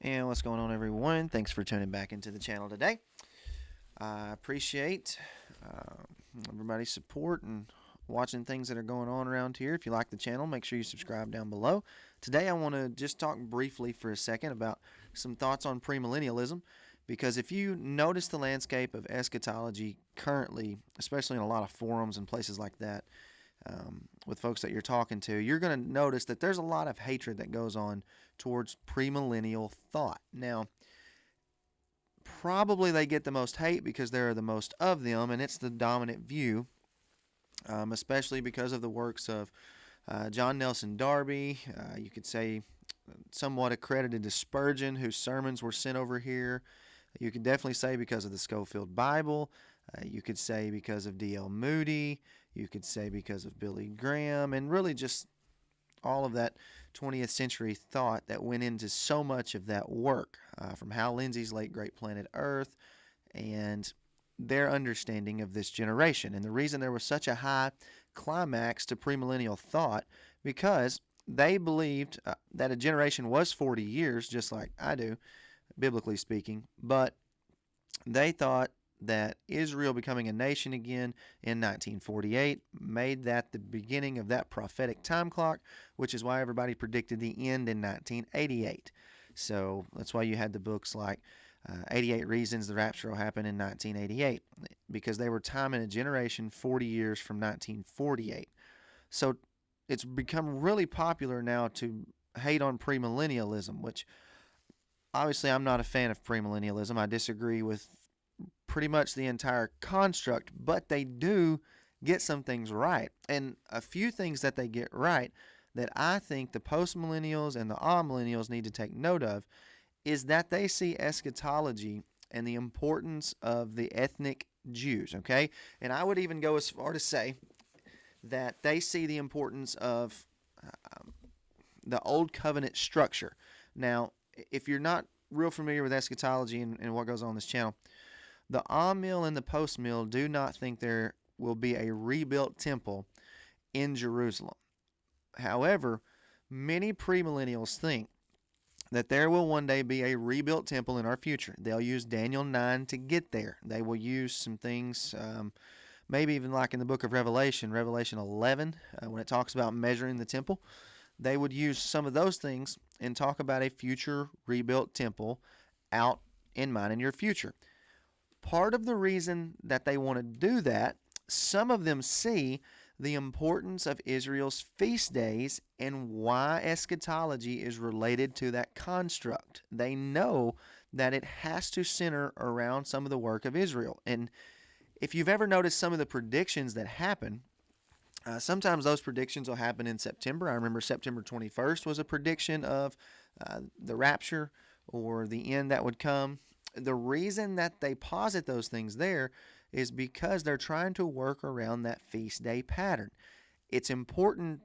And what's going on, everyone? Thanks for tuning back into the channel today. I appreciate everybody's support and watching things that are going on around here. If you like the channel, make sure you subscribe down below. Today I want to just talk briefly for a second about some thoughts on premillennialism, because if you notice the landscape of eschatology currently, especially in a lot of forums and places like that, with folks that you're talking to, you're going to notice that there's a lot of hatred that goes on towards premillennial thought. Now, probably they get the most hate because there are the most of them, and it's the dominant view, especially because of the works of John Nelson Darby. You could say somewhat accredited to Spurgeon, whose sermons were sent over here. You could definitely say because of the Schofield Bible. You could say because of D.L. Moody. You could say because of Billy Graham, and really just all of that 20th century thought that went into so much of that work, from Hal Lindsey's Late Great Planet Earth and their understanding of this generation. And the reason there was such a high climax to premillennial thought, because they believed that a generation was 40 years, just like I do, biblically speaking, but they thought that Israel becoming a nation again in 1948 made that the beginning of that prophetic time clock, which is why everybody predicted the end in 1988. So that's why you had the books like 88 Reasons the Rapture Will Happen in 1988, because they were timing a generation 40 years from 1948. So it's become really popular now to hate on premillennialism, which obviously I'm not a fan of premillennialism. I disagree with pretty much the entire construct, but they do get some things right. And a few things that they get right that I think the postmillennials and the amillennials need to take note of is that they see eschatology and the importance of the ethnic Jews, okay? And I would even go as far to say that they see the importance of the Old Covenant structure. Now, if you're not real familiar with eschatology and what goes on in this channel, the Amill and the Postmill do not think there will be a rebuilt temple in Jerusalem. However, many premillennials think that there will one day be a rebuilt temple in our future. They'll use Daniel 9 to get there. They will use some things, maybe even like in the book of Revelation, Revelation 11, when it talks about measuring the temple. They would use some of those things and talk about a future rebuilt temple out in mind in your future. Part of the reason that they want to do that, some of them see the importance of Israel's feast days and why eschatology is related to that construct. They know that it has to center around some of the work of Israel. And if you've ever noticed some of the predictions that happen, sometimes those predictions will happen in September. I remember September 21st was a prediction of the rapture or the end that would come. The reason that they posit those things there is because they're trying to work around that feast day pattern. It's important,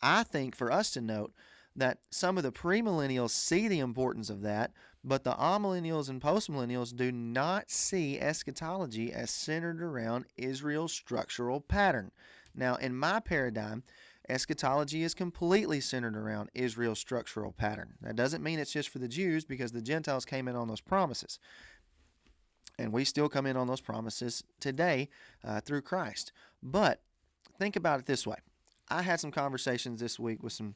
I think, for us to note that some of the premillennials see the importance of that, but the amillennials and postmillennials do not see eschatology as centered around Israel's structural pattern. Now, in my paradigm, eschatology is completely centered around Israel's structural pattern. That doesn't mean it's just for the Jews, because the Gentiles came in on those promises. And we still come in on those promises today through Christ. But think about it this way. I had some conversations this week with some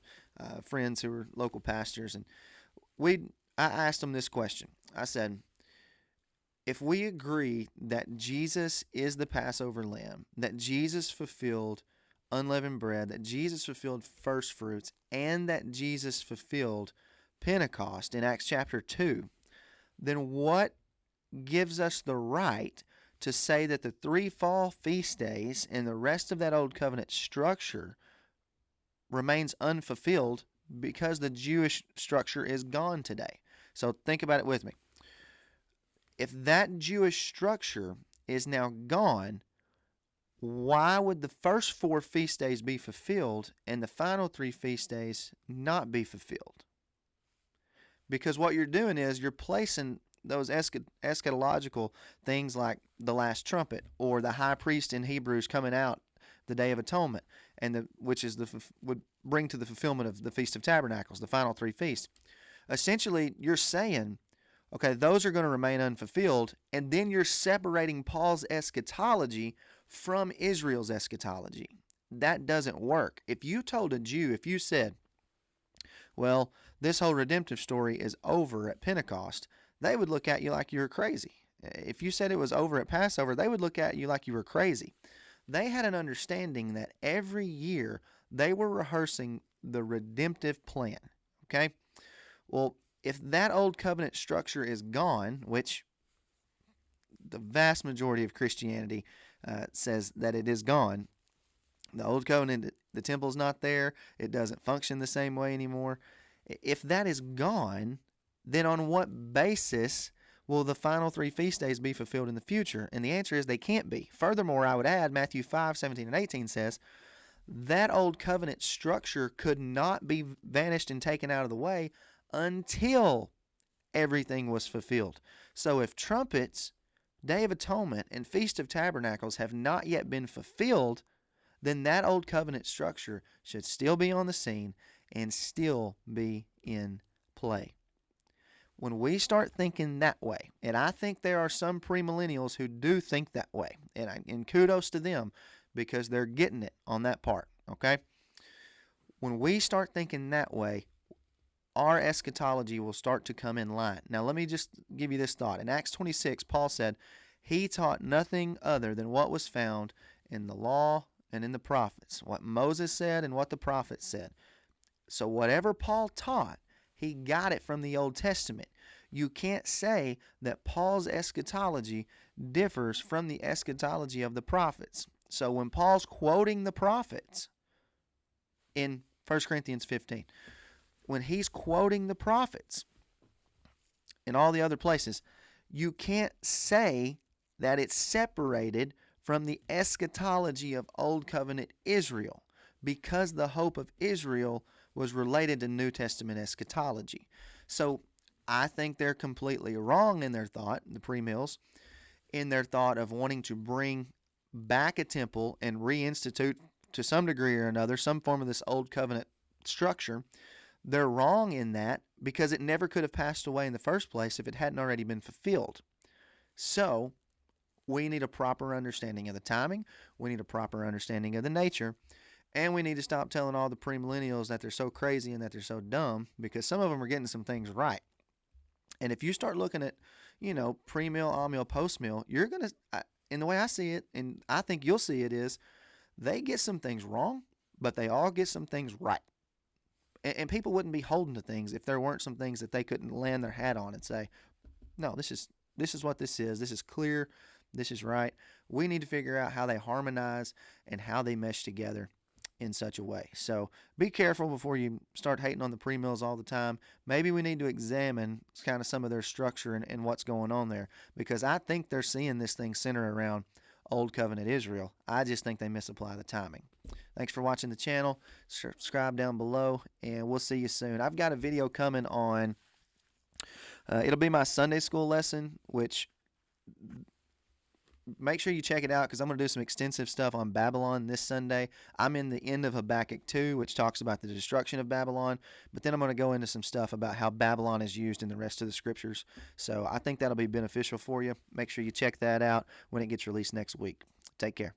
friends who were local pastors, and I asked them this question. I said, if we agree that Jesus is the Passover lamb, that Jesus fulfilled unleavened bread, that Jesus fulfilled first fruits, and that Jesus fulfilled Pentecost in Acts chapter 2, then what gives us the right to say that the 3 fall feast days and the rest of that old covenant structure remains unfulfilled because the Jewish structure is gone today? So think about it with me. If that Jewish structure is now gone, why would the first 4 feast days be fulfilled and the final 3 feast days not be fulfilled? Because what you're doing is you're placing those eschatological things like the last trumpet or the high priest in Hebrews coming out the Day of Atonement, and which is would bring to the fulfillment of the Feast of Tabernacles, the final 3 feasts. Essentially, you're saying, okay, those are going to remain unfulfilled, and then you're separating Paul's eschatology from Israel's eschatology. That doesn't work. If you told a Jew, if you said, well, this whole redemptive story is over at Pentecost, they would look at you like you were crazy. If you said it was over at Passover, they would look at you like you were crazy. They had an understanding that every year they were rehearsing the redemptive plan. Okay? Well, if that old covenant structure is gone, which the vast majority of Christianity says that it is gone, the old covenant, the temple's not there, it doesn't function the same way anymore. If that is gone, then on what basis will the final 3 feast days be fulfilled in the future? And the answer is they can't be. Furthermore, I would add Matthew 5, 17, and 18 says that old covenant structure could not be vanished and taken out of the way until everything was fulfilled. So if trumpets, Day of Atonement, and Feast of Tabernacles have not yet been fulfilled, then that old covenant structure should still be on the scene and still be in play. When we start thinking that way, and I think there are some premillennials who do think that way, and kudos to them because they're getting it on that part, okay? When we start thinking that way, our eschatology will start to come in line. Now, let me just give you this thought. In Acts 26, Paul said, he taught nothing other than what was found in the law and in the prophets, what Moses said and what the prophets said. So whatever Paul taught, he got it from the Old Testament. You can't say that Paul's eschatology differs from the eschatology of the prophets. So when Paul's quoting the prophets in 1 Corinthians 15, when he's quoting the prophets in all the other places, you can't say that it's separated from the eschatology of Old Covenant Israel, because the hope of Israel was related to New Testament eschatology. So I think they're completely wrong in their thought, the premills, in their thought of wanting to bring back a temple and reinstitute, to some degree or another, some form of this Old Covenant structure. They're wrong in that because it never could have passed away in the first place if it hadn't already been fulfilled. So we need a proper understanding of the timing, we need a proper understanding of the nature, and we need to stop telling all the premillennials that they're so crazy and that they're so dumb, because some of them are getting some things right. And if you start looking at, pre-mill, all-mill, post-mill, you're going to, in the way I see it, and I think you'll see it, is they get some things wrong, but they all get some things right. And people wouldn't be holding to things if there weren't some things that they couldn't land their hat on and say, no, this is what this is. This is clear. This is right. We need to figure out how they harmonize and how they mesh together in such a way. So be careful before you start hating on the premills all the time. Maybe we need to examine kind of some of their structure and what's going on there, because I think they're seeing this thing center around Old Covenant Israel. I just think they misapply the timing. Thanks for watching the channel. Subscribe down below, and we'll see you soon. I've got a video coming on, it'll be my Sunday school lesson, which make sure you check it out because I'm going to do some extensive stuff on Babylon this Sunday. I'm in the end of Habakkuk 2, which talks about the destruction of Babylon, but then I'm going to go into some stuff about how Babylon is used in the rest of the scriptures. So I think that'll be beneficial for you. Make sure you check that out when it gets released next week. Take care.